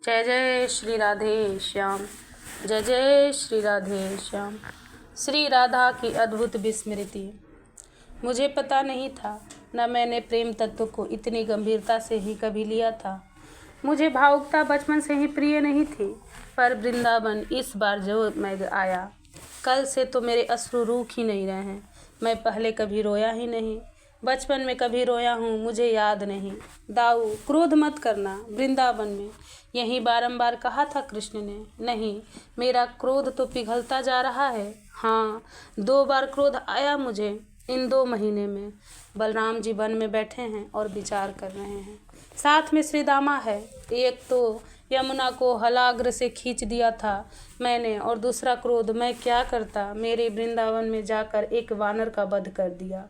जय जय श्री राधे श्याम। जय जय श्री राधे श्याम। श्री राधा की अद्भुत विस्मृति। मुझे पता नहीं था, न मैंने प्रेम तत्व को इतनी गंभीरता से ही कभी लिया था। मुझे भावुकता बचपन से ही प्रिय नहीं थी, पर वृंदावन इस बार जो मैं आया, कल से तो मेरे अश्रु रूठ ही नहीं रहे हैं। मैं पहले कभी रोया ही नहीं, बचपन में कभी रोया हूँ मुझे याद नहीं। दाऊ, क्रोध मत करना, वृंदावन में यही बारंबार कहा था कृष्ण ने। नहीं, मेरा क्रोध तो पिघलता जा रहा है। हाँ, 2 बार क्रोध आया मुझे इन 2 महीने में। बलराम जी वन में बैठे हैं और विचार कर रहे हैं, साथ में श्री दामा है। एक तो यमुना को हलाग्र से खींच दिया था मैंने, और दूसरा क्रोध मैं क्या करता, मेरे वृंदावन में जाकर एक वानर का वध कर दिया।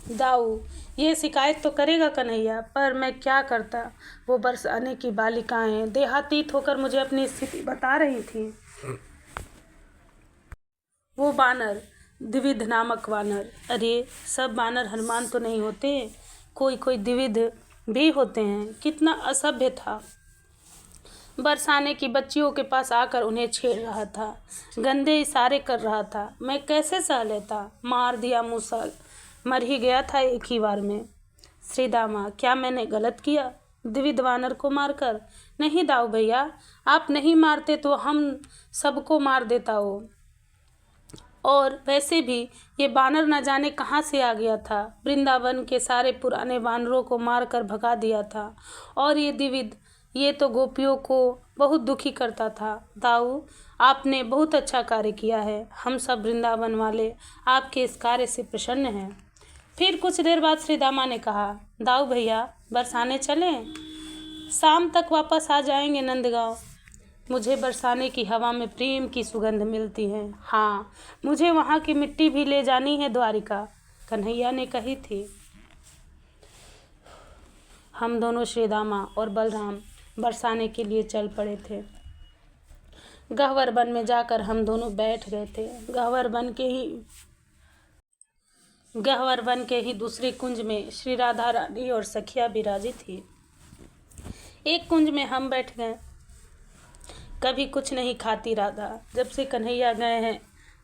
दाऊ, ये शिकायत तो करेगा कन्हैया, पर मैं क्या करता। वो बरसाने की बालिकाएं देहातीत होकर मुझे अपनी स्थिति बता रही थी। वो बानर, द्विविध नामक वानर। अरे, सब बानर हनुमान तो नहीं होते, कोई कोई द्विविध भी होते हैं। कितना असभ्य था। बरसाने की बच्चियों के पास आकर उन्हें छेड़ रहा था, गंदे इशारे कर रहा था। मैं कैसे सह लेता। मार दिया मूसल, मर ही गया था एक ही बार में। श्री दामा, क्या मैंने गलत किया द्विविध वानर को मारकर? नहीं दाऊ भैया, आप नहीं मारते तो हम सबको मार देता हो। और वैसे भी ये बानर न जाने कहाँ से आ गया था। वृंदावन के सारे पुराने वानरों को मारकर भगा दिया था, और ये द्विविध, ये तो गोपियों को बहुत दुखी करता था। दाऊ, आपने बहुत अच्छा कार्य किया है। हम सब वृंदावन वाले आपके इस कार्य से प्रसन्न हैं। फिर कुछ देर बाद श्री दामा ने कहा, दाऊ भैया, बरसाने चलें? शाम तक वापस आ जाएंगे नंदगांव। मुझे बरसाने की हवा में प्रेम की सुगंध मिलती है। हाँ, मुझे वहाँ की मिट्टी भी ले जानी है द्वारिका, कन्हैया ने कही थी। हम दोनों श्री दामा और बलराम बरसाने के लिए चल पड़े थे। गह्वर वन में जाकर हम दोनों बैठ गए थे। गह्वर वन के ही दूसरे कुंज में श्री राधा रानी और सखिया विराजी थी। एक कुंज में हम बैठ गए। कभी कुछ नहीं खाती राधा। जब से कन्हैया गए हैं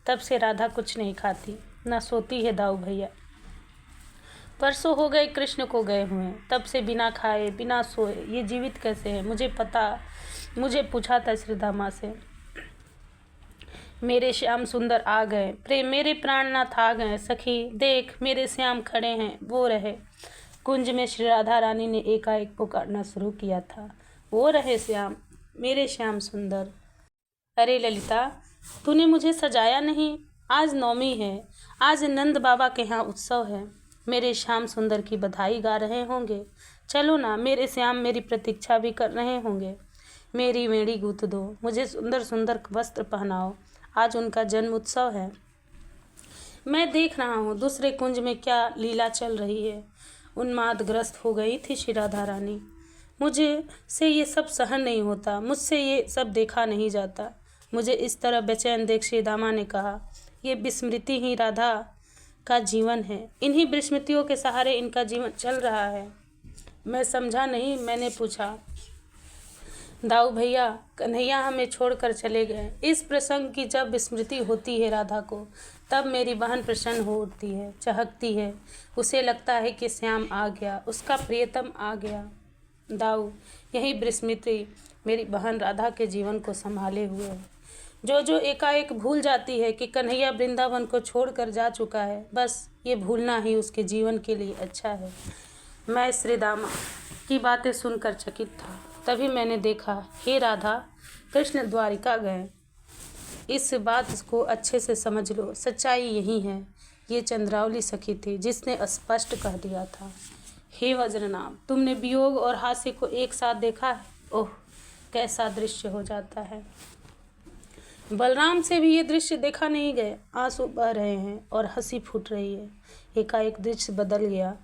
तब से राधा कुछ नहीं खाती, ना सोती है दाऊ भैया। परसों हो गए कृष्ण को गए हुए, तब से बिना खाए बिना सोए ये जीवित कैसे है मुझे पूछा था श्री दामा से। मेरे श्याम सुंदर आ गए, प्रेम मेरे प्राणनाथ आ गए। सखी देख, मेरे श्याम खड़े हैं, वो रहे। कुंज में श्री राधा रानी ने एकाएक पुकारना शुरू किया था, वो रहे श्याम, मेरे श्याम सुंदर। अरे ललिता, तूने मुझे सजाया नहीं। आज नवमी है, आज नंद बाबा के यहाँ उत्सव है। मेरे श्याम सुंदर की बधाई गा रहे होंगे। चलो ना, मेरे श्याम मेरी प्रतीक्षा भी कर रहे होंगे। मेरी वेणी गूंथ दो, मुझे सुंदर सुंदर वस्त्र पहनाओ, आज उनका जन्म उत्सव है। मैं देख रहा हूँ दूसरे कुंज में क्या लीला चल रही है। उन्मादग्रस्त हो गई थी श्री राधा रानी। मुझे से ये सब सहन नहीं होता, मुझसे ये सब देखा नहीं जाता। मुझे इस तरह बेचैन देख श्री दामा ने कहा, ये विस्मृति ही राधा का जीवन है। इन्हीं विस्मृतियों के सहारे इनका जीवन चल रहा है। मैं समझा नहीं। मैंने पूछा, दाऊ भैया, कन्हैया हमें छोड़कर चले गए। इस प्रसंग की जब विस्मृति होती है राधा को, तब मेरी बहन प्रसन्न हो उठती है, चहकती है। उसे लगता है कि श्याम आ गया, उसका प्रियतम आ गया। दाऊ, यही विस्मृति मेरी बहन राधा के जीवन को संभाले हुए है। जो एकाएक भूल जाती है कि कन्हैया वृंदावन को छोड़कर जा चुका है, बस ये भूलना ही उसके जीवन के लिए अच्छा है। मैं श्री दामा की बातें सुनकर चकित था। तभी मैंने देखा, हे राधा, कृष्ण द्वारिका गए। इस बात को अच्छे से समझ लो, सच्चाई यही है। ये चंद्रावली सखी थी जिसने स्पष्ट कह दिया था, हे वज्रनाम, तुमने वियोग और हास्य को एक साथ देखा है? ओह, कैसा दृश्य हो जाता है। बलराम से भी ये दृश्य देखा नहीं गया। आंसू बह रहे हैं और हंसी फूट रही है। एकाएक दृश्य बदल गया।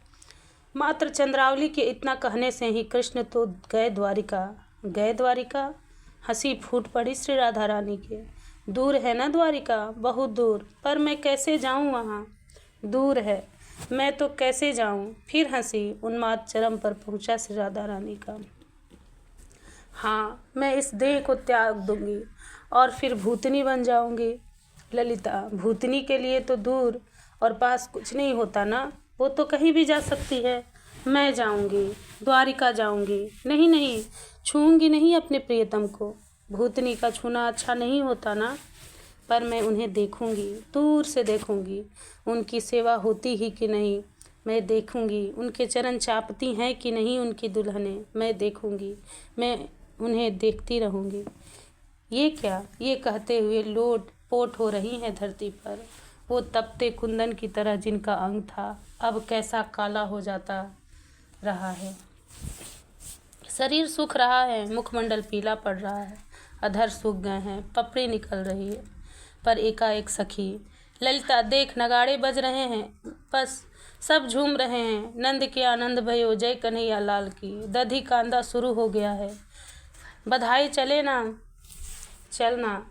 मात्र चंद्रावली के इतना कहने से ही कृष्ण तो गए द्वारिका। हंसी फूट पड़ी श्री राधा रानी के। दूर है ना द्वारिका, बहुत दूर, पर मैं कैसे जाऊं वहां? दूर है, मैं तो कैसे जाऊं? फिर हंसी। उन्माद चरम पर पहुंचा श्री राधा रानी का। हाँ, मैं इस देह को त्याग दूंगी और फिर भूतनी बन जाऊंगी। ललिता, भूतनी के लिए तो दूर और पास कुछ नहीं होता ना, वो तो कहीं भी जा सकती है। मैं जाऊंगी, द्वारिका जाऊंगी। नहीं नहीं, छूऊंगी नहीं अपने प्रियतम को। भूतनी का छूना अच्छा नहीं होता ना, पर मैं उन्हें देखूंगी, दूर से देखूंगी, उनकी सेवा होती ही कि नहीं मैं देखूंगी, उनके चरण चापती हैं कि नहीं उनकी दुल्हनें मैं देखूंगी, मैं उन्हें देखती रहूंगी। ये क्या, ये कहते हुए लोट पोट हो रही हैं धरती पर। वो तपते कुंदन की तरह जिनका अंग था अब कैसा काला हो जाता रहा है। शरीर सूख रहा है, मुखमंडल पीला पड़ रहा है, अधर सूख गए हैं, पपड़ी निकल रही है। पर एकाएक सखी, ललिता देख, नगाड़े बज रहे हैं, बस सब झूम रहे हैं। नंद के आनंद भयो, जय कन्हैया लाल की। दधी कांदा शुरू हो गया है, बधाई चले ना, चलना।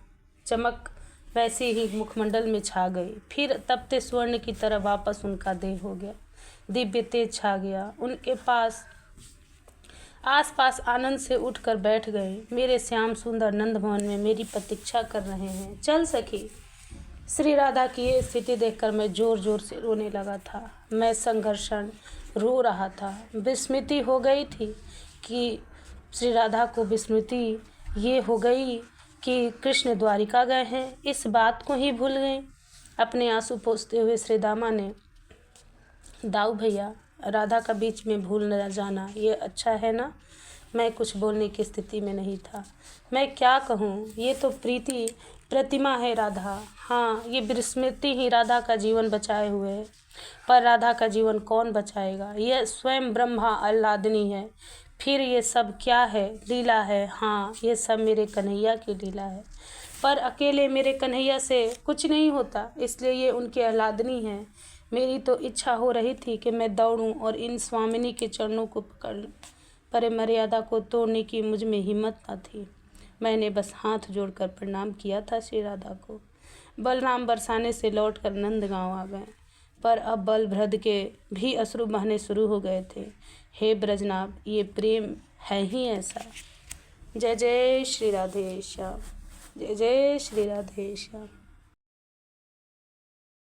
चमक वैसे ही मुखमंडल में छा गई। फिर तपते स्वर्ण की तरह वापस उनका देह हो गया। दिव्य तेज छा गया उनके पास। आसपास आनंद से उठकर बैठ गए। मेरे श्याम सुंदर नंद भवन में मेरी प्रतीक्षा कर रहे हैं, चल सखी। श्री राधा की ये स्थिति देखकर मैं जोर जोर से रोने लगा था। मैं संघर्षण रो रहा था। विस्मृति हो गई थी कि श्री राधा को विस्मृति ये हो गई कि कृष्ण द्वारिका गए हैं, इस बात को ही भूल गई। अपने आंसू पोंछते हुए श्री दामा ने, दाऊ भैया, राधा का बीच में भूल न जाना ये अच्छा है ना। मैं कुछ बोलने की स्थिति में नहीं था। मैं क्या कहूँ, ये तो प्रीति प्रतिमा है राधा। हाँ, ये विस्मृति ही राधा का जीवन बचाए हुए है, पर राधा का जीवन कौन बचाएगा। यह स्वयं ब्रह्मा आह्लादनी है। फिर ये सब क्या है, लीला है। हाँ, ये सब मेरे कन्हैया की लीला है, पर अकेले मेरे कन्हैया से कुछ नहीं होता, इसलिए ये उनकी आह्लादनी है। मेरी तो इच्छा हो रही थी कि मैं दौड़ूं और इन स्वामिनी के चरणों को पकड़ लूं, पर मर्यादा को तोड़ने की मुझ में हिम्मत न थी। मैंने बस हाथ जोड़कर प्रणाम किया था श्री राधा को। बलराम बरसाने से लौटकर नंदगांव आ गए, पर अब बलभद्र के भी अश्रु बहने शुरू हो गए थे। हे ब्रजनाभ, ये प्रेम है ही ऐसा। जय जय श्री राधेश्याम, जय जय श्री राधेश्याम।